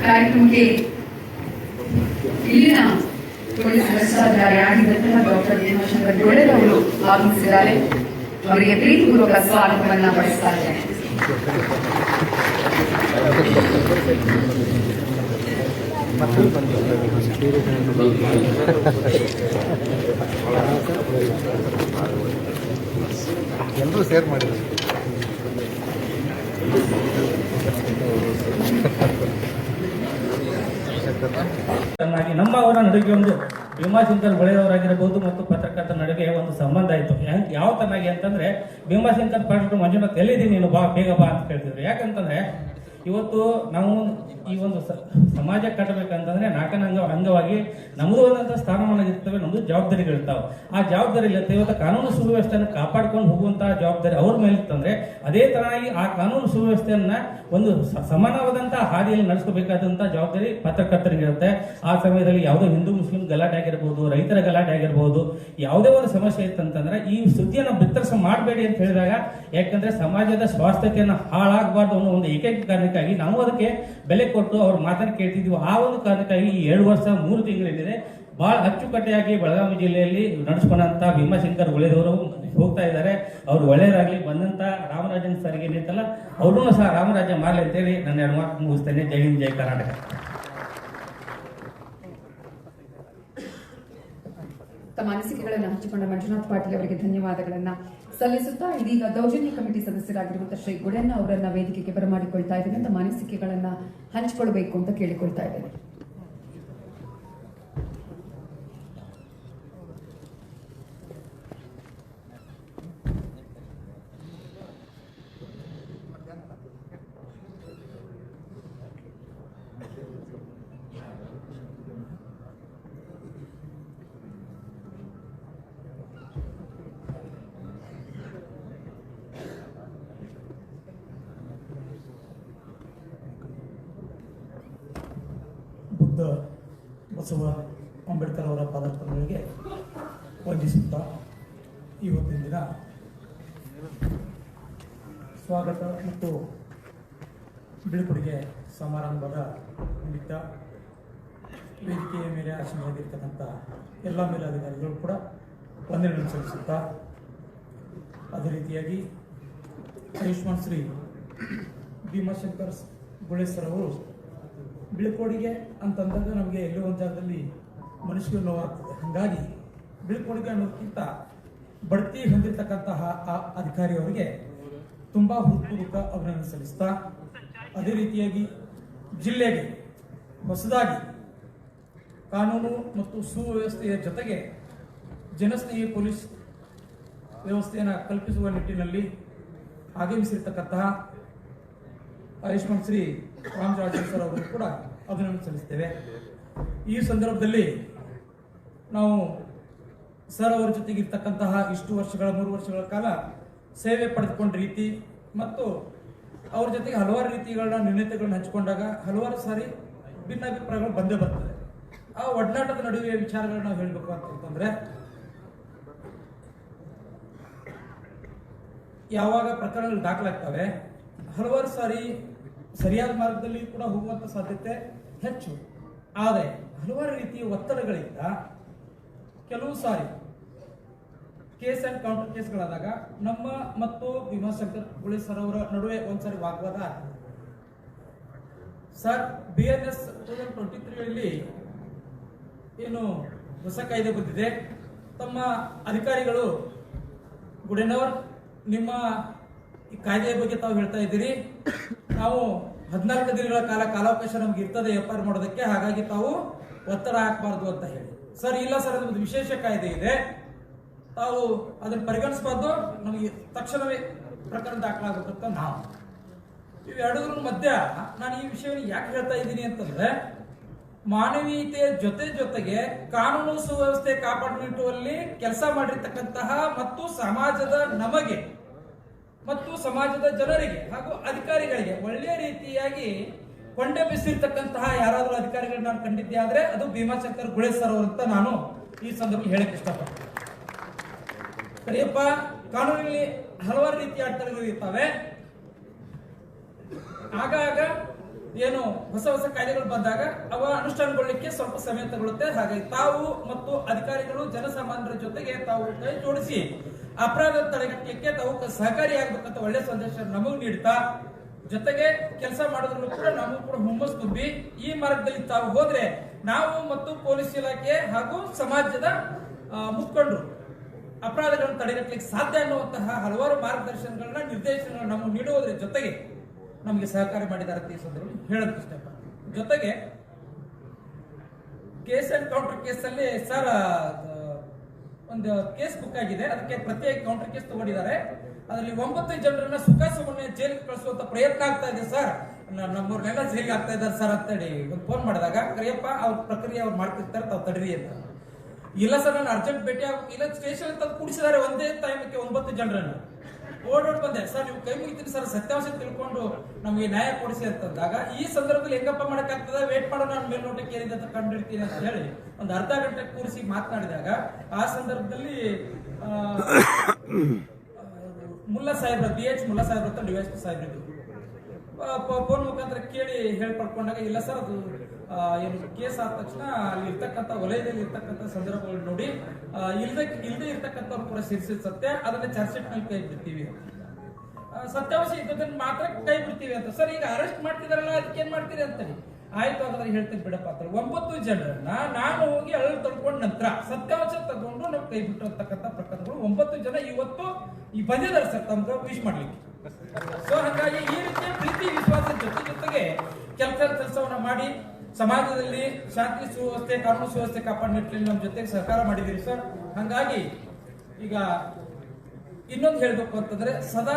ಕಾರ್ಯಕ್ರಮಕ್ಕೆ ಇಲ್ಲಿನ police ಭ್ರಷ್ಟಾಚಾರಿಯಾಗಿದ್ದಂತಹ doctor Bhimashankar ಗೊಳೆರ್ ಅವರು ಆಗಮಿಸಿದ್ದಾರೆ. ಅವರಿಗೆ ಪ್ರೀತಿಪೂರ್ವಕ ಸ್ವಾಗತವನ್ನ ಬಯಸ್ತಾ ಇದ್ದೇನೆ. ಎಲ್ಲರೂ ಶೇರ್ ಮಾಡಿದ್ರು. ನಮ್ಮವರ ನಡುವೆ ಒಂದು ಭೀಮಾಶಂಕರ್ ಗೊಳೆಯವರಾಗಿರಬಹುದು ಮತ್ತು ಪತ್ರಕರ್ತರ ನಡುವೆ ಒಂದು ಸಂಬಂಧ ಆಯಿತು. ಯಾವ ತರನಾಗಿ ಅಂತಂದ್ರೆ, ಭೀಮಾಶಂಕರ್ ಪಾಟೀಲ್ ಮಂಜುನಾಥ್ ಎಲ್ಲಿದ್ದೀನಿ ನೀನು ಬಾ ಬೇಗ ಬಾ ಅಂತ ಹೇಳ್ತಿದ್ರು. ಯಾಕಂತಂದ್ರೆ ಇವತ್ತು ನಾವು ಈ ಒಂದು ಸಮಾಜ ಕಟ್ಟಬೇಕಂತಂದ್ರೆ ನಾಲ್ಕನ ಅಂಗವಾಗಿ ನಮ್ಮದು ಒಂದಂತ ಸ್ಥಾನಮಾನ ಇರ್ತವೆ, ನಮ್ಮದು ಜವಾಬ್ದಾರಿಗಳಿರ್ತಾವೆ. ಆ ಜವಾಬ್ದಾರಿ ಇರುತ್ತೆ. ಇವತ್ತು ಕಾನೂನು ಸುವ್ಯವಸ್ಥೆಯನ್ನು ಕಾಪಾಡ್ಕೊಂಡು ಹೋಗುವಂತಹ ಜವಾಬ್ದಾರಿ ಅವ್ರ ಮೇಲೆ ಇತ್ತಂದ್ರೆ, ಅದೇ ತರನಾಗಿ ಆ ಕಾನೂನು ಸುವ್ಯವಸ್ಥೆಯನ್ನ ಒಂದು ಸಮಾನವಾದಂತಹ ಹಾದಿಯಲ್ಲಿ ನಡೆಸಬೇಕಾದಂತಹ ಜವಾಬ್ದಾರಿ ಪತ್ರಕರ್ತರಿಗಿರುತ್ತೆ. ಆ ಸಮಯದಲ್ಲಿ ಯಾವುದೋ ಹಿಂದೂ ಮುಸ್ಲಿಂ ಗಲಾಟೆ ಆಗಿರ್ಬೋದು, ರೈತರ ಗಲಾಟೆ ಆಗಿರ್ಬೋದು, ಯಾವುದೇ ಒಂದು ಸಮಸ್ಯೆ ಇತ್ತಂತಂದ್ರೆ ಈ ಸುದ್ದಿಯನ್ನು ಬಿತ್ತರಿಸ ಮಾಡಬೇಡಿ ಅಂತ ಹೇಳಿದಾಗ, ಯಾಕಂದ್ರೆ ಸಮಾಜದ ಸ್ವಾಸ್ಥ್ಯತೆಯನ್ನು ಹಾಳಾಗಬಾರ್ದು ಅನ್ನೋ ಒಂದು ಏಕೈಕ ಕಾರಣಕ್ಕಾಗಿ ನಾವು ಅದಕ್ಕೆ ಬೆಲೆ ಕೊಟ್ಟು ಅವ್ರ ಮಾತನ್ನು ಕೇಳ್ತಿದ್ವಿ. ಆ ಒಂದು ಕಾರಣಕ್ಕಾಗಿ ಈ 2 ವರ್ಷ 3 ತಿಂಗಳೇನಿದೆ ಬಹಳ ಅಚ್ಚುಕಟ್ಟಾಗಿ ಬೆಳಗಾವಿ ಜಿಲ್ಲೆಯಲ್ಲಿ ನಡೆಸ್ಕೊಂಡಂತ ಭೀಮಾಶಂಕರ್ ಗೊಳೆರವರು ಹೋಗ್ತಾ ಇದ್ದಾರೆ. ಅವ್ರು ಒಳ್ಳೆಯದಾಗ್ಲಿ. ಬಂದಂತ ರಾಮರಾಜನ್ ಸರ್ಗೆ ಏನಿತ್ತಲ್ಲ, ಅವ್ರೂ ಸಹ ರಾಮರಾಜ್ಯ ಮಾಡಲಿ ಅಂತೇಳಿ ನನ್ನ 2 ಮಾತು ಮುಗಿಸ್ತೇನೆ. ಜೈ ಹಿಂದ್, ಜೈ ಕರ್ನಾಟಕ. ತಮ್ಮ ಅನಿಸಿಕೆಗಳನ್ನು ಹಂಚಿಕೊಂಡ ಮಂಜುನಾಥ್ ಪಾಟೀಲ್ ಅವರಿಗೆ ಧನ್ಯವಾದಗಳನ್ನ ಸಲ್ಲಿಸುತ್ತಾ, ಇದೀಗ ದೌರ್ಜನ್ಯ ಕಮಿಟಿ ಸದಸ್ಯರಾಗಿರುವಂತಹ ಶ್ರೀ ಗುಡೆಣ್ಣ ಅವರನ್ನ ವೇದಿಕೆಗೆ ಬರಮಾಡಿಕೊಳ್ತಾ ಇದ್ದೇನೆ. ತಮ್ಮ ಅನಿಸಿಕೆಗಳನ್ನ ಹಂಚಿಕೊಳ್ಬೇಕು ಅಂತ ಕೇಳಿಕೊಳ್ತಾ ಇದ್ದೇನೆ. ಬುದ್ಧ ಬಸವ ಅಂಬೇಡ್ಕರ್ ಅವರ ಪಾದರ್ಪಣೆಗಳಿಗೆ ವಂದಿಸುತ್ತಾ, ಇವತ್ತಿನ ದಿನ ಸ್ವಾಗತ ಮತ್ತು ಬೀಳ್ಕೊಡುಗೆ ಸಮಾರಂಭದ ನಿಮಿತ್ತ ವೇದಿಕೆಯ ಮೇಲೆ ಆಸೀನರಾಗಿರ್ತಕ್ಕಂಥ ಎಲ್ಲ ಮೇಲಾಧಿಕಾರಿಗಳು ಕೂಡ ವಂದನೆಗಳನ್ನು ಸಲ್ಲಿಸುತ್ತಾ, ಅದೇ ರೀತಿಯಾಗಿ ಆಯುಷ್ಮಾನ್ ಶ್ರೀ ಭೀಮಾಶಂಕರ್ ಗೊಳೆರ್ ಅವರು ಬೀಳ್ಕೊಡುಗೆ ಅಂತಂದಾಗ ನಮಗೆ ಎಲ್ಲೋ ಒಂದು ಜಾಗದಲ್ಲಿ ಮನುಷ್ಯರು ನೋವಾಗ್ತದೆ. ಹಾಗಾಗಿ ಬೀಳ್ಕೊಡುಗೆ ಅನ್ನೋದಕ್ಕಿಂತ ಬಡ್ತಿ ಹೊಂದಿರತಕ್ಕಂತಹ ಆ ಅಧಿಕಾರಿಯವರಿಗೆ ತುಂಬ ಹೃತ್ಪೂರ್ವಕ ಅಭಿನಂದನೆ ಸಲ್ಲಿಸ್ತಾ, ಅದೇ ರೀತಿಯಾಗಿ ಜಿಲ್ಲೆಗೆ ಹೊಸದಾಗಿ ಕಾನೂನು ಮತ್ತು ಸುವ್ಯವಸ್ಥೆಯ ಜೊತೆಗೆ ಜನಸ್ನೇಹಿ ಪೊಲೀಸ್ ವ್ಯವಸ್ಥೆಯನ್ನು ಕಲ್ಪಿಸುವ ನಿಟ್ಟಿನಲ್ಲಿ ಆಗಮಿಸಿರ್ತಕ್ಕಂತಹ ಆಯುಷ್ಮಾನ್ ಶ್ರೀ ರಾಮರಾಜನ್ ಸರ್ ಅವರು ಕೂಡ ಅಭಿನಂದನೆ ಸಲ್ಲಿಸ್ತೇವೆ. ಈ ಸಂದರ್ಭದಲ್ಲಿ ನಾವು ಸರ್ ಅವರ ಜೊತೆಗೆ ಇರ್ತಕ್ಕಂತಹ ಇಷ್ಟು ವರ್ಷಗಳ 3 ವರ್ಷಗಳ ಕಾಲ ಸೇವೆ ಪಡೆದುಕೊಂಡ ರೀತಿ ಮತ್ತು ಅವ್ರ ಜೊತೆಗೆ ಹಲವಾರು ರೀತಿಗಳನ್ನ ನ್ಯೂನತೆಗಳನ್ನ ಹಂಚಿಕೊಂಡಾಗ ಹಲವಾರು ಸಾರಿ ಭಿನ್ನಾಭಿಪ್ರಾಯಗಳು ಬಂದೇ ಬರ್ತದೆ. ಆ ಒಡನಾಟದ ನಡುವೆ ವಿಚಾರಗಳನ್ನ ನಾವು ಹೇಳಬೇಕು ಅಂತಂದ್ರೆ, ಯಾವಾಗ ಪ್ರಕರಣಗಳು ದಾಖಲಾಗ್ತವೆ ಹಲವಾರು ಸಾರಿ ಸರಿಯಾದ ಮಾರ್ಗದಲ್ಲಿ ಕೂಡ ಹೋಗುವಂತ ಸಾಧ್ಯತೆ ಹೆಚ್ಚು. ಆದರೆ ಹಲವಾರು ರೀತಿಯ ಒತ್ತಡಗಳಿಂದ ಕೆಲವು ಸಾರಿ ಕೇಸ್ ಅಂಡ್ ಕೌಂಟರ್ ಕೇಸ್ಗಳಾದಾಗ ನಮ್ಮ ಮತ್ತು ಭೀಮಾಶಂಕರ್ ಗೊಳೆರ್ ಸರ್ ಅವರ ನಡುವೆ ಒಂದ್ಸಾರಿ ವಾಗ್ವಾದ ಆಗ್ತದೆ. ಸರ್, BNS 2023 ಏನು ಹೊಸ ಕಾಯ್ದೆ ಬಂದಿದೆ, ತಮ್ಮ ಅಧಿಕಾರಿಗಳು ಗುಡೆನವರ್ ನಿಮ್ಮ ಈ ಕಾಯ್ದೆಯ ಬಗ್ಗೆ ತಾವು ಹೇಳ್ತಾ ಇದ್ದೀರಿ, ನಾವು 14 ದಿನಗಳ ಕಾಲಾವಕಾಶ ನಮ್ಗೆ ಇರ್ತದೆ FIR ಮಾಡೋದಕ್ಕೆ, ಹಾಗಾಗಿ ತಾವು ಒತ್ತಡ ಹಾಕಬಾರ್ದು ಅಂತ ಹೇಳಿ. ಸರ್, ಇಲ್ಲ ಸರ್, ನಮ್ದು ವಿಶೇಷ ಕಾಯ್ದೆ ಇದೆ, ತಾವು ಅದನ್ನು ಪರಿಗಣಿಸಬಾರ್ದು, ನಮಗೆ ತಕ್ಷಣವೇ ಪ್ರಕರಣ ದಾಖಲಾಗುತ್ತಂತ ನಾವು ಇವೆರಡರ ಮಧ್ಯ ನಾನು ಈ ವಿಷಯವನ್ನು ಯಾಕೆ ಹೇಳ್ತಾ ಇದ್ದೀನಿ ಅಂತಂದ್ರೆ, ಮಾನವೀಯತೆಯ ಜೊತೆಗೆ ಕಾನೂನು ಸುವ್ಯವಸ್ಥೆ ಕಾಪಾಡುವಲ್ಲಿ ಕೆಲಸ ಮಾಡಿರ್ತಕ್ಕಂತಹ ಮತ್ತು ಸಮಾಜದ ನಮಗೆ ಮತ್ತು ಸಮಾಜದ ಜನರಿಗೆ ಹಾಗೂ ಅಧಿಕಾರಿಗಳಿಗೆ ಒಳ್ಳೆಯ ರೀತಿಯಾಗಿ ಕೊಂಡೆಬ್ಬಿಸಿರ್ತಕ್ಕಂತಹ ಯಾರಾದರೂ ಅಧಿಕಾರಿಗಳನ್ನ ನಾನು ಕಂಡಿದ್ದೆ ಆದ್ರೆ ಅದು ಭೀಮಾಶಂಕರ್ ಗೊಳೆರ್ ಸರ್ ಅವರು ಅಂತ ನಾನು ಈ ಸಂದರ್ಭದಲ್ಲಿ ಹೇಳಕ್ಕೆ ಇಷ್ಟಪಡ್ತೀನಿ. ಕರಿಯಪ್ಪ, ಕಾನೂನಿನಲ್ಲಿ ಹಲವಾರು ರೀತಿಯ ಅಡೆತಡೆಗಳು ಇರ್ತವೆ. ಆಗಾಗ ಏನು ಹೊಸ ಹೊಸ ಕಾಯ್ದೆಗಳು ಬಂದಾಗ ಅವ ಅನುಷ್ಠಾನಗೊಳ್ಳಲಿಕ್ಕೆ ಸ್ವಲ್ಪ ಸಮಯ ತಗೊಳ್ಳುತ್ತೆ. ಹಾಗಾಗಿ ತಾವು ಮತ್ತು ಅಧಿಕಾರಿಗಳು ಜನಸಾಮಾನ್ಯರ ಜೊತೆಗೆ ತಾವು ಕೈ ಜೋಡಿಸಿ ಅಪರಾಧ ತಡೆಗಟ್ಟಲಿಕ್ಕೆ ತಾವು ಸಹಕಾರಿಯಾಗಬೇಕಂತ ಒಳ್ಳೆ ಸಂದೇಶ ನಮಗೂ ನೀಡ್ತಾ, ಜೊತೆಗೆ ಕೆಲಸ ಮಾಡೋದ್ರಲ್ಲೂ ಕೂಡ ನಮಗೂ ಕೂಡ ಹುಮ್ಮಸ್ ತುಂಬಿ ಈ ಮಾರ್ಗದಲ್ಲಿ ತಾವು ಹೋದ್ರೆ ನಾವು ಮತ್ತು ಪೊಲೀಸ್ ಇಲಾಖೆ ಹಾಗೂ ಸಮಾಜದ ಮುಖಂಡರು ಅಪರಾಧಗಳನ್ನು ತಡೆಗಟ್ಟಲಿಕ್ಕೆ ಸಾಧ್ಯ ಅನ್ನುವಂತಹ ಹಲವಾರು ಮಾರ್ಗದರ್ಶನಗಳನ್ನ ನಿರ್ದೇಶನಗಳನ್ನ ನಮಗೆ ನೀಡುವುದರ ಜೊತೆಗೆ ನಮಗೆ ಸಹಕಾರ ಮಾಡಿದ್ದಾರೆ ಅಂತ ಈ ಸಂದರ್ಭದಲ್ಲಿ ಹೇಳೋದಕ್ಕೆ ಇಷ್ಟಪಡ್ತೀನಿ. ಜೊತೆಗೆ ಕೇಸ್ ಅಂಡ್ ಕೌಂಟರ್ ಕೇಸ್ ಅಲ್ಲಿ ಸರ್ ಒಂದು ಕೇಸ್ ಬುಕ್ ಆಗಿದೆ, ಅದಕ್ಕೆ ಪ್ರತ್ಯೇಕ ಕೌಂಟರ್ ಕೇಸ್ ತಗೊಂಡಿದ್ದಾರೆ. ಅದರಲ್ಲಿ 9 ಜನರನ್ನ ಸುಖ ಸುಮ್ಮನೆ ಜೈಲಿಗೆ ಕಳಿಸುವಂತ ಪ್ರಯತ್ನ ಆಗ್ತಾ ಇದೆ ಸರ್, ನಮ್ಮವ್ರನ್ನೆಲ್ಲ ಜೈಲಿಗೆ ಆಗ್ತಾ ಇದ್ದಾರೆ ಸರ್ ಅಂತೇಳಿ ಒಂದು ಫೋನ್ ಮಾಡಿದಾಗ, ಕರಿಯಪ್ಪ ಅವ್ರ ಪ್ರಕ್ರಿಯೆ ಅವ್ರು ಮಾಡ್ತಿರ್ತಾರೆ, ತಾವು ತಡೀರಿ ಅಂತ. ಇಲ್ಲ ಸರ್ ನಾನು ಅರ್ಜೆಂಟ್ ಭೇಟಿ ಇಲ್ಲ ಸ್ಟೇಷನ್ ಅಂತ ಕೂಡಿಸಿದ್ದಾರೆ ಒಂದೇ ಟೈಮಕ್ಕೆ 9 ಜನರನ್ನು. ಓಡೋಡ್ ಬಂದೆ ಸರ್, ನೀವು ಕೈ ಮುಗಿತೀನಿ ಸರ್, ಸತ್ಯಾಂಶ ತಿಳ್ಕೊಂಡು ನಮಗೆ ನ್ಯಾಯ ಕೊಡಿಸಿ ಅಂತಂದಾಗ, ಈ ಸಂದರ್ಭದಲ್ಲಿ ಹೆಂಗಪ್ಪ ಮಾಡಕ್ಕಾಗ್ತದೆ, ವೇಟ್ ಮಾಡೋ ನಾನು ಮೇಲ್ನೋಟಕ್ಕೆ ಏನಿದೆ ಅಂತ ಕಂಡಿರ್ತೀನಿ ಅಂತ ಹೇಳಿ ಒಂದು ಅರ್ಧ ಗಂಟೆ ಕೂರಿಸಿ ಮಾತನಾಡಿದಾಗ, ಆ ಸಂದರ್ಭದಲ್ಲಿ ಮುಲ್ಲಾ ಸಾಹೇಬ್ರ BH ಮುಲ್ಲಾ ಸಾಹೇಬ್ರ ಅಂತ DSP ಸಾಹೇಬ್ರು ಫೋನ್ ಮುಖಾಂತರ ಕೇಳಿ ಹೇಳ್ಪಡ್ಕೊಂಡಾಗ, ಇಲ್ಲ ಸರ್ ಅದು ಏನು ಕೇಸ್ ಆದ ತಕ್ಷಣ ಅಲ್ಲಿ ಇರ್ತಕ್ಕಂಥ ವಲಯದಲ್ಲಿ ಇರ್ತಕ್ಕಂಥ ಸಂದರ್ಭಗಳು ನೋಡಿ ಇಲ್ಲದೆ ಇರ್ತಕ್ಕಂಥವ್ರು ಕೂಡ ಸೇರಿಸುತ್ತೆ, ಅದನ್ನ ಚಾರ್ಜ್ ಶೀಟ್ ನಲ್ಲಿ ಕೈ ಬಿಡ್ತೀವಿ, ಸತ್ಯಾಂಶ ಇದ್ದದನ್ನ ಮಾತ್ರ ಕೈ ಬಿಡ್ತೀವಿ ಅಂತ. ಸರ್ ಈಗ ಅರೆಸ್ಟ್ ಮಾಡ್ತಿದಾರಲ್ಲ ಅದಕ್ಕೆ ಏನ್ ಮಾಡ್ತೀರಿ ಅಂತೇಳಿ, ಆಯ್ತು ಹಾಗಾದ್ರೆ ಹೇಳ್ತೀನಿ ಬಿಡಪ್ಪ ಅಂತ 9 ಜನರನ್ನ ನಾನು ಹೋಗಿ ಅಳ್ಳು ತಡ್ಕೊಂಡ ನಂತರ ಸತ್ಯಾಂಶ ತಗೊಂಡು ನಾವು ಕೈ ಬಿಟ್ಟು ಅಂತಕ್ಕಂಥ ಪ್ರಕರಣಗಳು 9 ಜನ ಇವತ್ತು ಈ ಬಂದಿದ್ದಾರೆ ಸರ್ ತಮ್ಗೆ ವಿಶ್ ಮಾಡ್ಲಿಕ್ಕೆ. ಸೊ ಹಾಗಾಗಿ ಈ ರೀತಿಯ ಪ್ರೀತಿ ವಿಶ್ವಾಸದ ಜೊತೆಗೆ ಕೆಲಸವನ್ನ ಮಾಡಿ ಸಮಾಜದಲ್ಲಿ ಶಾಂತಿ ಸುವ್ಯವಸ್ಥೆ ಕಾನೂನು ಸುವ್ಯವಸ್ಥೆ ಕಾಪಾಡ ನಿಟ್ಟಿನಲ್ಲಿ ನಮ್ಮ ಜೊತೆಗೆ ಸಹಕಾರ ಮಾಡಿದ್ದೀರಿ ಸರ್. ಹಾಗಾಗಿ ಈಗ ಇನ್ನೊಂದು ಹೇಳ್ಬೇಕು ಅಂತಂದ್ರೆ, ಸದಾ